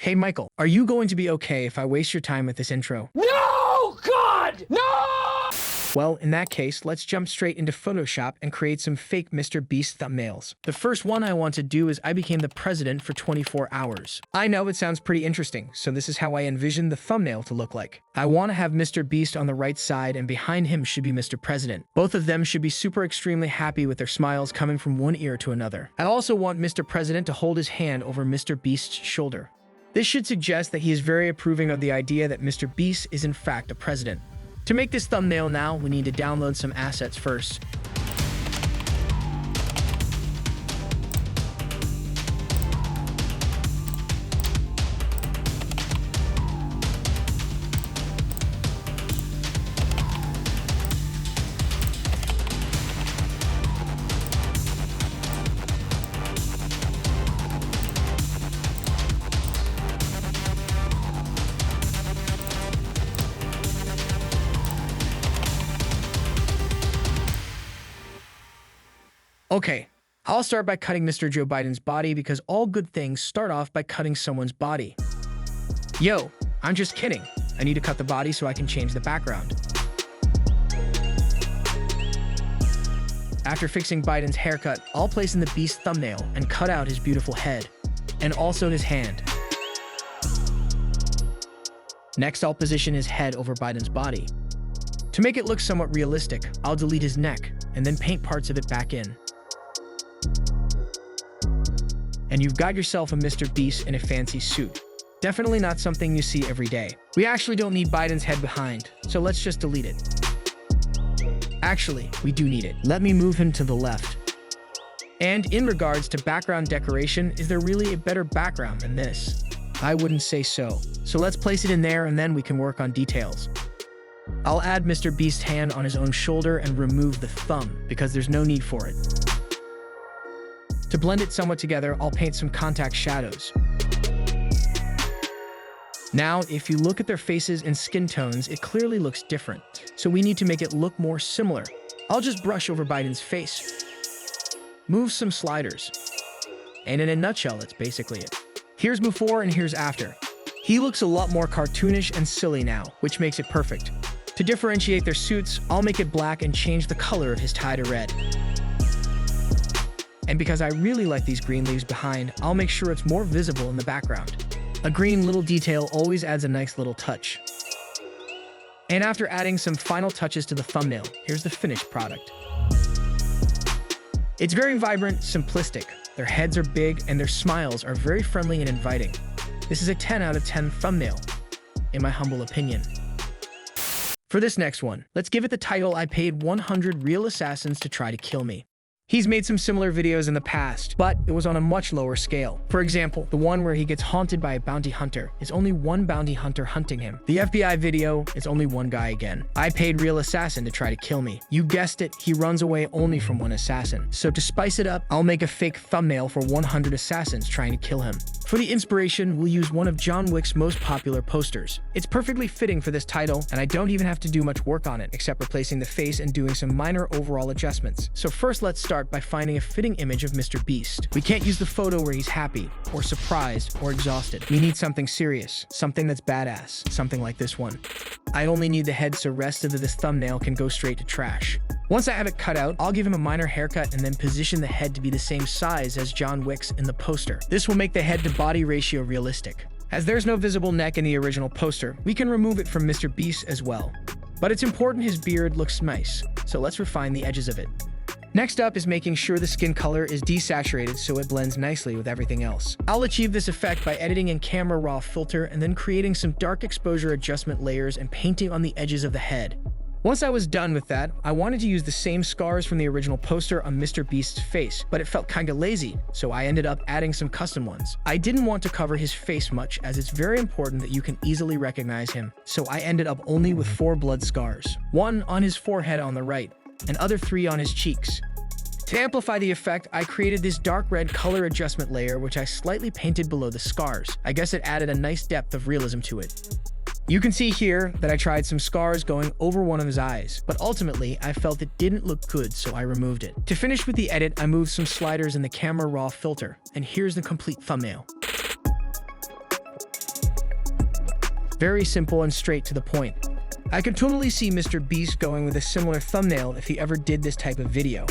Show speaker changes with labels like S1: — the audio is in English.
S1: Hey Michael, are you going to be okay if I waste your time with this intro?
S2: No! God! No!
S1: Well, in that case, let's jump straight into Photoshop and create some fake MrBeast thumbnails. The first one I want to do is I became the president for 24 hours. I know it sounds pretty interesting, so this is how I envision the thumbnail to look like. I want to have MrBeast on the right side and behind him should be Mr. President. Both of them should be super extremely happy with their smiles coming from one ear to another. I also want Mr. President to hold his hand over MrBeast's shoulder. This should suggest that he is very approving of the idea that MrBeast is in fact a president. To make this thumbnail now, we need to download some assets first. Okay, I'll start by cutting Mr. Joe Biden's body because all good things start off by cutting someone's body. Yo, I'm just kidding. I need to cut the body so I can change the background. After fixing Biden's haircut, I'll place in the Beast thumbnail and cut out his beautiful head, and also his hand. Next, I'll position his head over Biden's body. To make it look somewhat realistic, I'll delete his neck and then paint parts of it back in. And you've got yourself a MrBeast in a fancy suit. Definitely not something you see every day. We actually don't need Biden's head behind, so let's just delete it. Actually, we do need it. Let me move him to the left. And in regards to background decoration, is there really a better background than this? I wouldn't say so. So let's place it in there and then we can work on details. I'll add MrBeast's hand on his own shoulder and remove the thumb because there's no need for it. To blend it somewhat together, I'll paint some contact shadows. Now, if you look at their faces and skin tones, it clearly looks different. So we need to make it look more similar. I'll just brush over Biden's face. Move some sliders. And in a nutshell, that's basically it. Here's before and here's after. He looks a lot more cartoonish and silly now, which makes it perfect. To differentiate their suits, I'll make it black and change the color of his tie to red. And because I really like these green leaves behind, I'll make sure it's more visible in the background. A green little detail always adds a nice little touch. And after adding some final touches to the thumbnail, here's the finished product. It's very vibrant, simplistic. Their heads are big and their smiles are very friendly and inviting. This is a 10 out of 10 thumbnail, in my humble opinion. For this next one, let's give it the title I paid 100 real assassins to try to kill me. He's made some similar videos in the past, but it was on a much lower scale. For example, the one where he gets haunted by a bounty hunter is only one bounty hunter hunting him. The FBI video is only one guy again. I paid real assassin to try to kill me. You guessed it, he runs away only from one assassin. So to spice it up, I'll make a fake thumbnail for 100 assassins trying to kill him. For the inspiration, we'll use one of John Wick's most popular posters. It's perfectly fitting for this title, and I don't even have to do much work on it, except replacing the face and doing some minor overall adjustments. So first, let's start by finding a fitting image of MrBeast. We can't use the photo where he's happy, or surprised, or exhausted. We need something serious, something that's badass, something like this one. I only need the head so rest of this thumbnail can go straight to trash. Once I have it cut out, I'll give him a minor haircut and then position the head to be the same size as John Wick's in the poster. This will make the head to body ratio realistic. As there's no visible neck in the original poster, we can remove it from MrBeast as well. But it's important his beard looks nice, so let's refine the edges of it. Next up is making sure the skin color is desaturated so it blends nicely with everything else. I'll achieve this effect by editing in Camera Raw filter and then creating some dark exposure adjustment layers and painting on the edges of the head. Once I was done with that, I wanted to use the same scars from the original poster on MrBeast's face, but it felt kinda lazy, so I ended up adding some custom ones. I didn't want to cover his face much as it's very important that you can easily recognize him, so I ended up only with 4 blood scars. 1 on his forehead on the right, and other 3 on his cheeks. To amplify the effect, I created this dark red color adjustment layer which I slightly painted below the scars. I guess it added a nice depth of realism to it. You can see here that I tried some scars going over one of his eyes, but ultimately I felt it didn't look good, so I removed it. To finish with the edit, I moved some sliders in the Camera Raw filter, and here's the complete thumbnail. Very simple and straight to the point. I can totally see Mr. Beast going with a similar thumbnail if he ever did this type of video.